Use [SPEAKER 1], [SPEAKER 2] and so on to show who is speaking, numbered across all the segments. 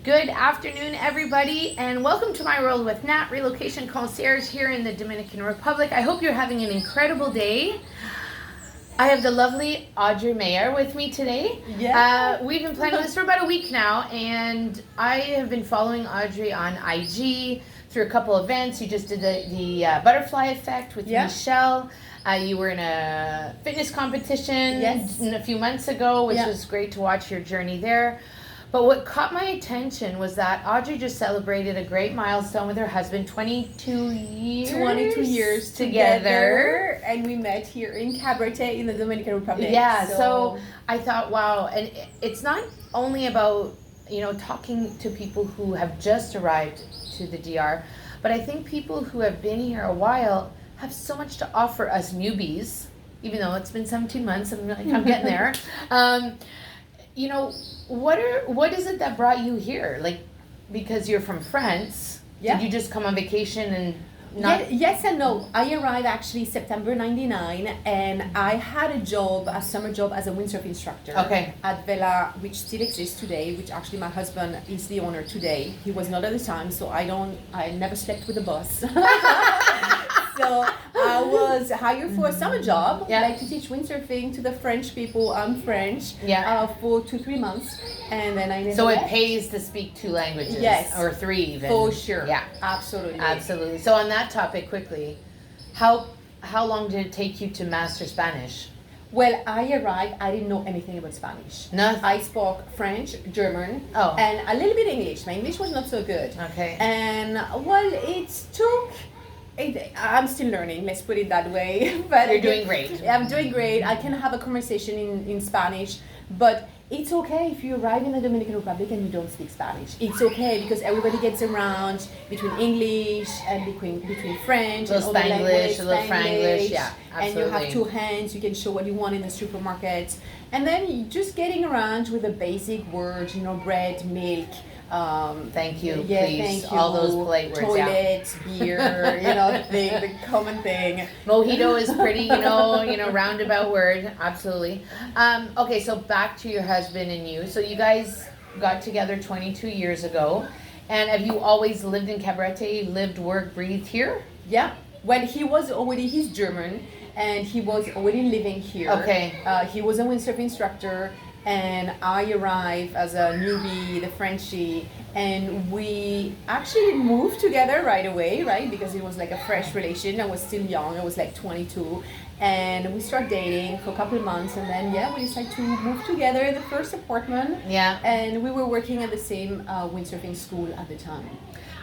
[SPEAKER 1] Good afternoon, everybody, and welcome to my world with Nat, Relocation Concierge here in the Dominican Republic. I hope you're having an incredible day. I have the lovely Audrey Meyer with me today.
[SPEAKER 2] Yeah.
[SPEAKER 1] We've been planning this for about a week now, and I have been following Audrey on IG through a couple events. You just did the butterfly effect with Michelle. You were in a fitness competition a few months ago, which was great to watch your journey there. But what caught my attention was that Audrey just celebrated a great milestone with her husband, 22 years together.
[SPEAKER 2] And we met here in Cabarete in the Dominican Republic.
[SPEAKER 1] Yeah, so I thought, wow. And it's not only about, talking to people who have just arrived to the DR, but I think people who have been here a while have so much to offer us newbies, even though it's been 17 months and I'm getting there. What is it that brought you here? Like, because you're from France, did you just come on vacation and not?
[SPEAKER 2] Yes and no. I arrived actually September 99, and I had a summer job as a windsurf instructor at Vela, which still exists today, which actually my husband is the owner today. He was not at the time, so I never slept with the boss. So I was hired for a summer job, like to teach windsurfing to the French people. I'm French. For 2-3 months, and then I.
[SPEAKER 1] So it pays to speak 2 languages.
[SPEAKER 2] Yes,
[SPEAKER 1] or 3 even.
[SPEAKER 2] For sure.
[SPEAKER 1] Yeah, absolutely. So on that topic, quickly, how long did it take you to master Spanish?
[SPEAKER 2] Well, I arrived, I didn't know anything about Spanish.
[SPEAKER 1] Nothing.
[SPEAKER 2] I spoke French, German, and a little bit English. My English was not so good.
[SPEAKER 1] Okay.
[SPEAKER 2] And I'm still learning, let's put it that way. But
[SPEAKER 1] you're doing great.
[SPEAKER 2] I'm doing great. I can have a conversation in Spanish, but it's okay if you arrive in the Dominican Republic and you don't speak Spanish. It's okay because everybody gets around between English and between French,
[SPEAKER 1] a little Spanglish, a little Franglish, yeah, absolutely.
[SPEAKER 2] And you have 2 hands, you can show what you want in the supermarket. And then just getting around with the basic words, bread, milk.
[SPEAKER 1] Thank you,
[SPEAKER 2] yeah,
[SPEAKER 1] please.
[SPEAKER 2] Thank you.
[SPEAKER 1] All those polite words.
[SPEAKER 2] Toilet, beer, the common thing.
[SPEAKER 1] Mojito is pretty, roundabout word. Absolutely. Okay, so back to your husband and you. So you guys got together 22 years ago. And have you always lived in Cabarete? Lived, worked, breathed here?
[SPEAKER 2] Yeah. Well, he's German, and he was already living here.
[SPEAKER 1] Okay.
[SPEAKER 2] He was a windsurf instructor. And I arrived as a newbie, the Frenchie, and we actually moved together right away, right? Because it was like a fresh relation. I was still young. I was like 22. And we started dating for a couple of months, and then, we decided to move together in the first apartment.
[SPEAKER 1] Yeah.
[SPEAKER 2] And we were working at the same windsurfing school at the time.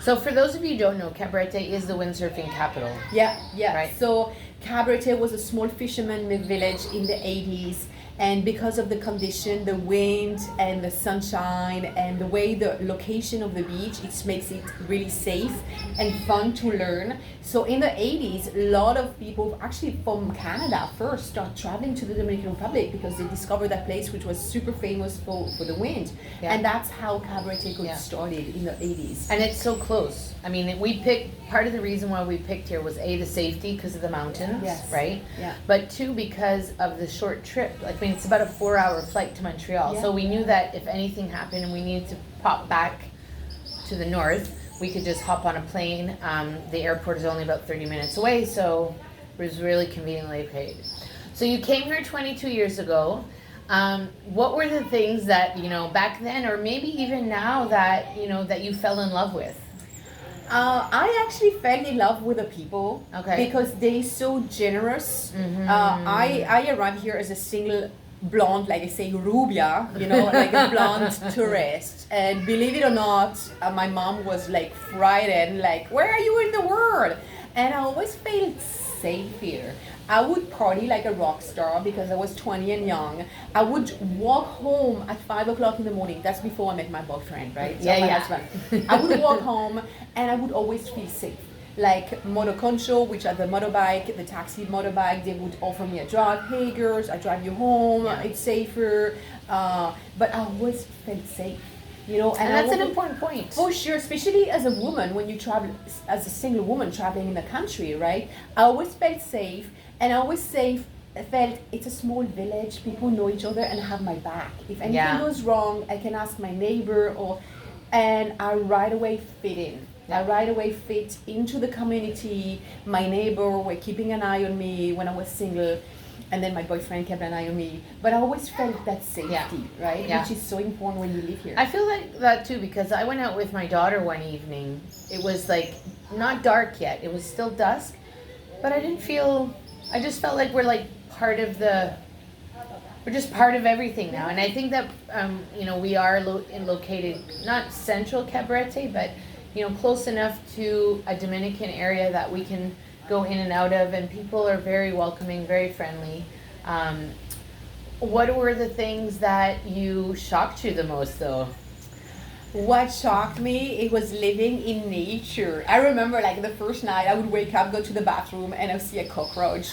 [SPEAKER 1] So for those of you who don't know, Cabarete is the windsurfing capital.
[SPEAKER 2] Yeah.
[SPEAKER 1] Right.
[SPEAKER 2] So Cabarete was a small fisherman village in the 80s. And because of the condition, the wind and the sunshine and the way the location of the beach, it makes it really safe and fun to learn. So in the 80s, a lot of people actually from Canada first start traveling to the Dominican Republic because they discovered that place which was super famous for the wind. Yeah. And that's how Cabarete got started in the 80s.
[SPEAKER 1] And it's so close. I mean, part of the reason why we picked here was the safety because of the mountains, right?
[SPEAKER 2] Yeah.
[SPEAKER 1] But 2, because of the short trip. It's about a 4-hour flight to Montreal. Yeah. So we knew that if anything happened and we needed to pop back to the north, we could just hop on a plane. The airport is only about 30 minutes away, so it was really conveniently paid. So you came here 22 years ago. What were the things that, back then or maybe even now that you fell in love with?
[SPEAKER 2] I actually fell in love with the people because they're so generous. Mm-hmm. I arrived here as a single blonde, like I say, rubia, like a blonde tourist. And believe it or not, my mom was like frightened, like, where are you in the world? And I always felt safe here. I would party like a rock star because I was 20 and young. I would walk home at 5 o'clock in the morning. That's before I met my boyfriend, right? My husband. I would walk home and I would always feel safe. Like Motoconcho, which are the motorbike, the taxi motorbike, they would offer me a drive. Hey girls, I drive you home, it's safer. But I always felt safe.
[SPEAKER 1] And that's an important point.
[SPEAKER 2] For sure, especially as a woman, when you travel, as a single woman traveling in the country, right? I always felt safe, and I always felt it's a small village, people know each other and have my back. If anything goes wrong, I can ask my neighbor, or and I right away fit in. I right away fit into the community. My neighbor were keeping an eye on me when I was single, and then my boyfriend kept an eye on me. But I always felt that safety, right?
[SPEAKER 1] Yeah.
[SPEAKER 2] Which is so important when you live here.
[SPEAKER 1] I feel like that too, because I went out with my daughter one evening. It was like not dark yet. It was still dusk, but I just felt like we're like we're just part of everything now. And I think that, we are located, not central Cabarete, but, close enough to a Dominican area that we can go in and out of, and people are very welcoming, very friendly. What were the things that shocked you the most, though?
[SPEAKER 2] What shocked me, it was living in nature. I remember like the first night I would wake up, go to the bathroom, and I'd see a cockroach,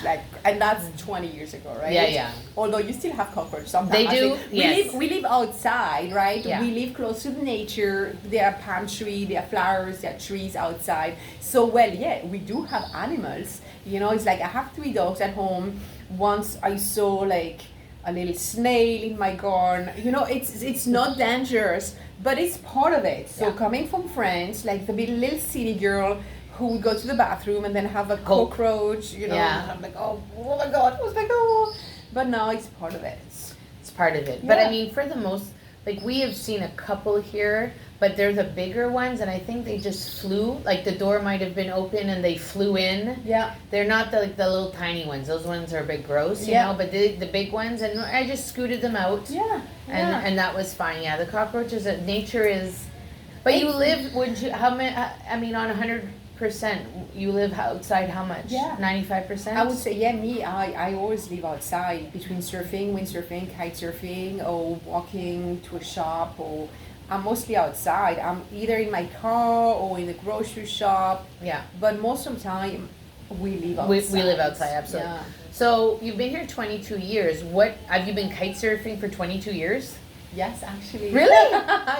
[SPEAKER 2] and that's 20 years ago, right?
[SPEAKER 1] Yeah.
[SPEAKER 2] Although you still have cockroaches sometimes.
[SPEAKER 1] They do, yes.
[SPEAKER 2] We live outside, right?
[SPEAKER 1] Yeah.
[SPEAKER 2] We live close to the nature. There are palm trees, there are flowers, there are trees outside. So, we do have animals. It's like I have 3 dogs at home. Once I saw like a little snail in my garden. It's not dangerous, but it's part of it. So coming from France, like the little city girl who would go to the bathroom and then have a cockroach, I'm like, oh my God. I was like, oh. But now it's part of it.
[SPEAKER 1] It's part of it. But I mean, for the most, like we have seen a couple here, but they're the bigger ones, and I think they just flew. Like the door might have been open and they flew in.
[SPEAKER 2] Yeah.
[SPEAKER 1] They're not the little tiny ones. Those ones are a bit gross, you know. But the big ones, and I just scooted them out.
[SPEAKER 2] Yeah.
[SPEAKER 1] And that was fine. Yeah, the cockroaches. Nature is. But you live. Would you? How many? I mean, on 100%, you live outside. How much? 95%.
[SPEAKER 2] I would say me. I always live outside between surfing, windsurfing, kite surfing, or walking to a shop, or. I'm mostly outside. I'm either in my car or in the grocery shop.
[SPEAKER 1] Yeah.
[SPEAKER 2] But most of the time, we live outside.
[SPEAKER 1] We live outside, absolutely. Yeah. So you've been here 22 years. What have you been kite surfing for 22 years?
[SPEAKER 2] Yes, actually.
[SPEAKER 1] Really?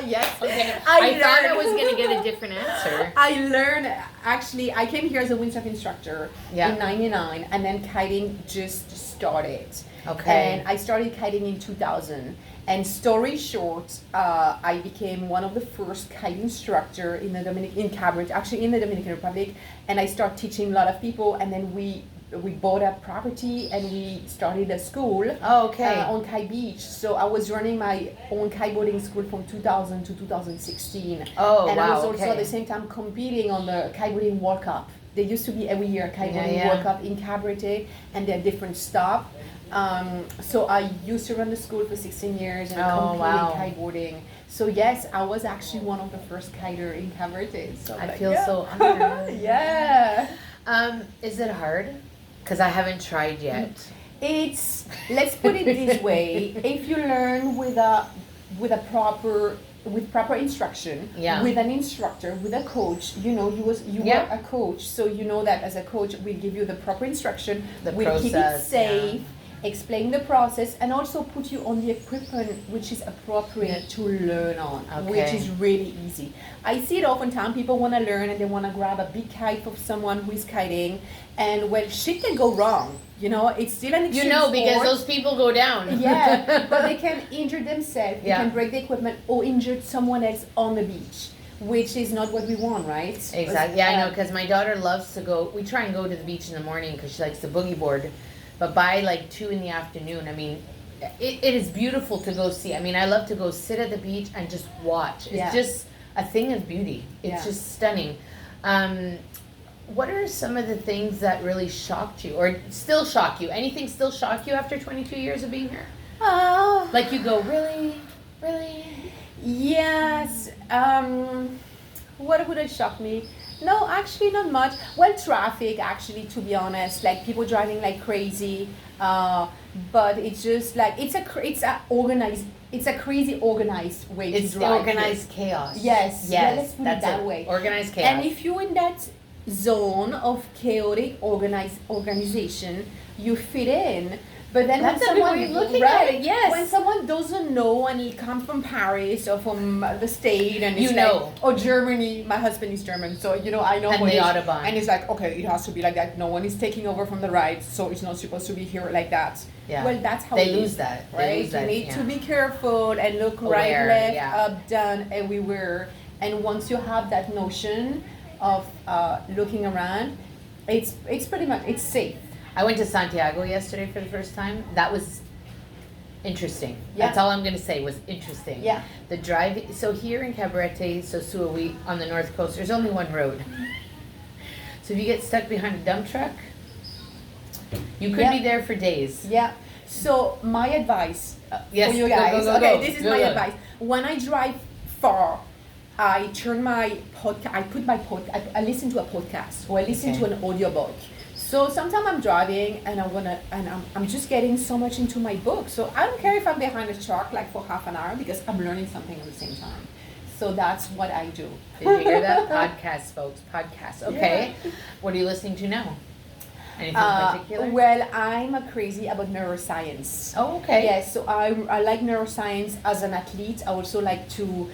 [SPEAKER 2] Yes.
[SPEAKER 1] Okay. I thought I was going to get a different answer.
[SPEAKER 2] I learned, actually, I came here as a windsurf instructor in 99, and then kiting just started.
[SPEAKER 1] Okay.
[SPEAKER 2] And I started kiting in 2000. And story short, I became one of the first kite instructor in Cabarete, actually in the Dominican Republic, and I started teaching a lot of people, and then we bought a property and we started a school on Kite Beach. So I was running my own kiteboarding school from 2000 to 2016. And I was also at the same time competing on the kiteboarding World Cup. There used to be every year a kiteboarding World Cup in Cabarete, and they're different stops. So I used to run the school for 16 years and compete in kiteboarding. So yes, I was actually one of the first kiter in Cabarete. So
[SPEAKER 1] I feel so honored. Is it hard? Because I haven't tried yet.
[SPEAKER 2] Let's put it this way: if you learn with proper instruction, with an instructor, with a coach, you are a coach, so you know that as a coach we'll give you the proper instruction, we'll keep it safe, explain the process, and also put you on the equipment which is appropriate to learn on, which is really easy. I see it oftentimes, people want to learn and they want to grab a big kite of someone who is kiting, and shit can go wrong. It's still an extreme sport.
[SPEAKER 1] Because those people go down.
[SPEAKER 2] But they can injure themselves, they can break the equipment or injure someone else on the beach, which is not what we want, right?
[SPEAKER 1] Exactly. I know, because my daughter loves to go. We try and go to the beach in the morning because she likes the boogie board. But by 2 in the afternoon, I mean, it is beautiful to go see. I mean, I love to go sit at the beach and just watch. It's just a thing of beauty. It's just stunning. What are some of the things that really shocked you or still shock you? Anything still shock you after 22 years of being here? Like you go, really? Really?
[SPEAKER 2] Yes. What would have shocked me? No, actually not much. Well, traffic, actually, to be honest, like people driving like crazy. But it's just like it's a crazy organized way to drive.
[SPEAKER 1] It's organized chaos.
[SPEAKER 2] Yes. Let's put it that way.
[SPEAKER 1] Organized chaos.
[SPEAKER 2] And if you're in that zone of chaotic organization, you fit in. But then
[SPEAKER 1] that's when someone looking at it,
[SPEAKER 2] when someone doesn't know and he comes from Paris or from the state and or Germany, my husband is German, so I know
[SPEAKER 1] and the Autobahn,
[SPEAKER 2] and it's like, okay, it has to be like that. No one is taking over from the right, so it's not supposed to be here like that.
[SPEAKER 1] Yeah.
[SPEAKER 2] Well, that's how
[SPEAKER 1] they lose that,
[SPEAKER 2] right? You need to be careful and look right, left, up, down, everywhere. And once you have that notion of looking around, it's pretty much, it's safe.
[SPEAKER 1] I went to Santiago yesterday for the first time. That was interesting.
[SPEAKER 2] Yeah.
[SPEAKER 1] That's all I'm going to say, was interesting.
[SPEAKER 2] Yeah.
[SPEAKER 1] The drive, so here in Cabarete, Sosua, on the north coast, there's only one road. So if you get stuck behind a dump truck, you could be there for days.
[SPEAKER 2] Yeah. So my advice
[SPEAKER 1] yes,
[SPEAKER 2] for you guys,
[SPEAKER 1] go.
[SPEAKER 2] This is my advice. When I drive far, I turn my podcast, I listen to a podcast, or I listen to an audiobook. So sometimes I'm driving and I'm just getting so much into my book. So I don't care if I'm behind a truck like for half an hour, because I'm learning something at the same time. So that's what I do.
[SPEAKER 1] Did you hear that? Podcast, folks. Podcast. Okay. Yeah. What are you listening to now? Anything particular?
[SPEAKER 2] Well, I'm crazy about neuroscience.
[SPEAKER 1] Oh, okay.
[SPEAKER 2] Yes, so I like neuroscience as an athlete. I also like to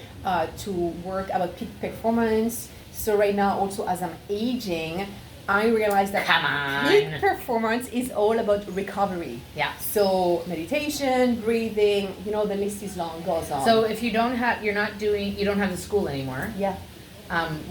[SPEAKER 2] work about peak performance. So right now, also as I'm aging, I realize that peak performance is all about recovery.
[SPEAKER 1] Yeah.
[SPEAKER 2] So meditation, breathing, the list is long, goes on.
[SPEAKER 1] So if you don't have the school anymore.
[SPEAKER 2] Yeah.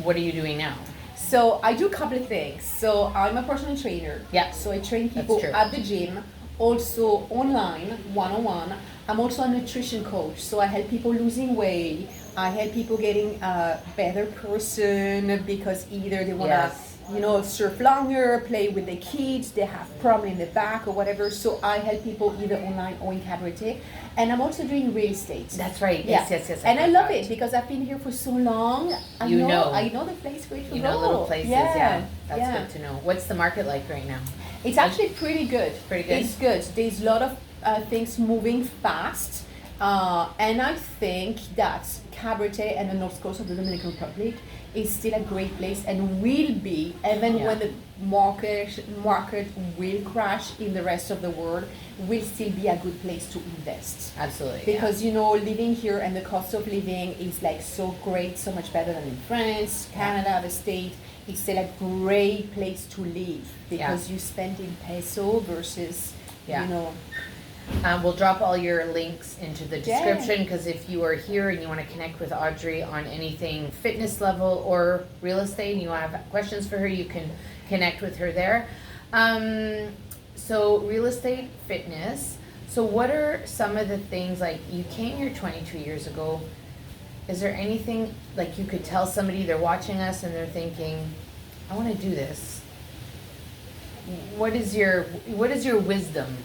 [SPEAKER 1] What are you doing now?
[SPEAKER 2] So I do a couple of things. So I'm a personal trainer.
[SPEAKER 1] Yeah.
[SPEAKER 2] So I train people at the gym, also online, one-on-one. I'm also a nutrition coach. So I help people losing weight. I help people getting a better person, because either they want to surf longer, play with their kids, they have problem in the back or whatever. So I help people either online or in Cabarete. And I'm also doing real estate.
[SPEAKER 1] That's right. Yes.
[SPEAKER 2] And I love it because I've been here for so long. I know the place where to go.
[SPEAKER 1] You know little places, yeah. That's good to know. What's the market like right now?
[SPEAKER 2] It's actually pretty good.
[SPEAKER 1] Pretty good?
[SPEAKER 2] It's good. There's a lot of things moving fast. And I think that Cabarete and the north coast of the Dominican Republic is still a great place, and will be, even when the market will crash in the rest of the world, will still be a good place to invest.
[SPEAKER 1] Absolutely.
[SPEAKER 2] Because living here and the cost of living is like so great, so much better than in France, Canada, the States. It's still a great place to live, because you spend in peso versus
[SPEAKER 1] we'll drop all your links into the description, because if you are here and you want to connect with Audrey on anything fitness level or real estate, and you have questions for her, you can connect with her there. So real estate, fitness. So what are some of the things, like you came here 22 years ago, is there anything like you could tell somebody, they're watching us and they're thinking, I want to do this? What is your wisdom?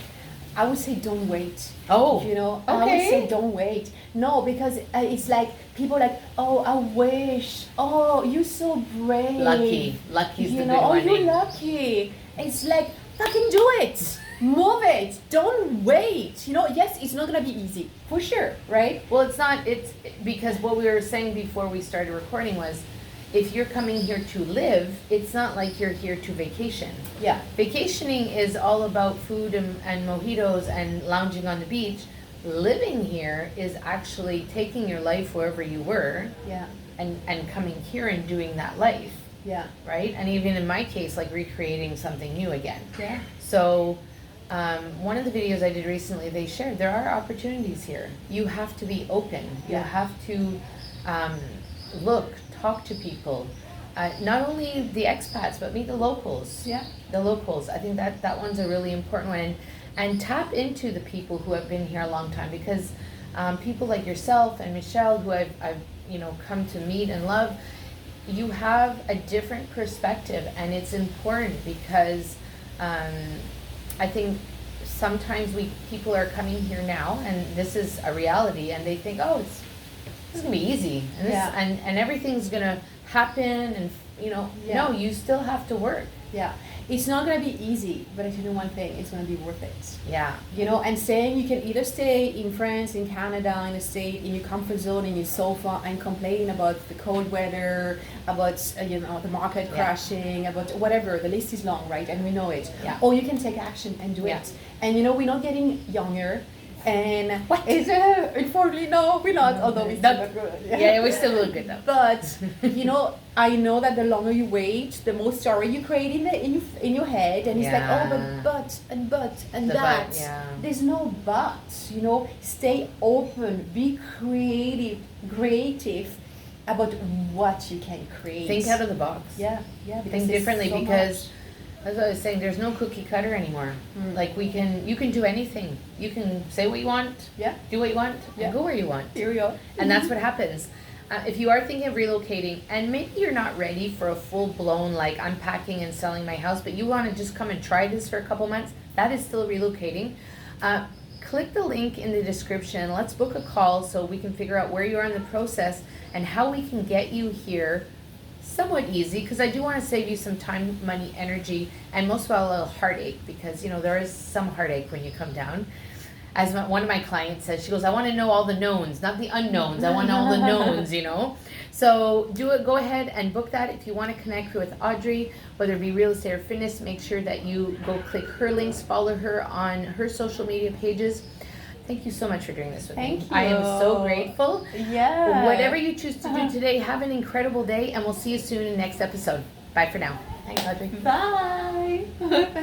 [SPEAKER 2] I would say don't wait.
[SPEAKER 1] Oh,
[SPEAKER 2] I would say don't wait. No, because it's like people like, oh, I wish. Oh, you're so brave.
[SPEAKER 1] Lucky is the good one.
[SPEAKER 2] Oh, you're lucky. It's like, fucking do it. Move it. Don't wait. Yes, it's not gonna be easy for sure, right?
[SPEAKER 1] Well, it's not. It's because what we were saying before we started recording was, if you're coming here to live, it's not like you're here to vacation.
[SPEAKER 2] Yeah.
[SPEAKER 1] Vacationing is all about food and mojitos and lounging on the beach. Living here is actually taking your life wherever you were.
[SPEAKER 2] Yeah.
[SPEAKER 1] And coming here and doing that life.
[SPEAKER 2] Yeah.
[SPEAKER 1] Right? And even in my case, like recreating something new again.
[SPEAKER 2] Yeah.
[SPEAKER 1] So one of the videos I did recently, they shared there are opportunities here. You have to be open. You have to look, talk to people, not only the expats, but meet the locals.
[SPEAKER 2] Yeah.
[SPEAKER 1] The locals. I think that one's a really important one. And tap into the people who have been here a long time, because people like yourself and Michelle, who I've come to meet and love, you have a different perspective, and it's important because I think sometimes people are coming here now, and this is a reality, and they think, oh, this is gonna be easy, and everything's gonna happen, and no, you still have to work.
[SPEAKER 2] Yeah, it's not gonna be easy, but if you do one thing, it's gonna be worth it.
[SPEAKER 1] Yeah.
[SPEAKER 2] And saying you can either stay in France, in Canada, in the States, in your comfort zone, in your sofa, and complain about the cold weather, about the market crashing, about whatever. The list is long, right? And we know it.
[SPEAKER 1] Yeah.
[SPEAKER 2] Or you can take action and do it. And we're not getting younger. And unfortunately, no, we're not. Although we still look good.
[SPEAKER 1] Yeah, we still look good though.
[SPEAKER 2] But I know that the longer you wait, the more story you create in your head, and it's like, oh, but that. There's no but. Stay open, be creative, about what you can create.
[SPEAKER 1] Think out of the box.
[SPEAKER 2] Yeah.
[SPEAKER 1] Think differently because, as I was saying, there's no cookie cutter anymore. Like you can do anything. You can say what you want.
[SPEAKER 2] Yeah.
[SPEAKER 1] Do what you want. And go where you want.
[SPEAKER 2] Here we go.
[SPEAKER 1] And that's what happens. If you are thinking of relocating, and maybe you're not ready for a full-blown, like, unpacking and selling my house, but you want to just come and try this for a couple months, that is still relocating. Click the link in the description. Let's book a call so we can figure out where you are in the process and how we can get you here somewhat easy, because I do want to save you some time, money, energy, and most of all, a little heartache, because, you know, there is some heartache when you come down. As one of my clients says, she goes, I want to know all the knowns, not the unknowns. I want to know all the knowns, you know. So go ahead and book that. If you want to connect with Audrey, whether it be real estate or fitness, make sure that you go click her links, follow her on her social media pages. Thank you so much for doing this with me.
[SPEAKER 2] Thank you.
[SPEAKER 1] I am so grateful.
[SPEAKER 2] Yeah.
[SPEAKER 1] Whatever you choose to do today, have an incredible day, and we'll see you soon in the next episode. Bye for now. Thanks, Audrey.
[SPEAKER 2] Bye.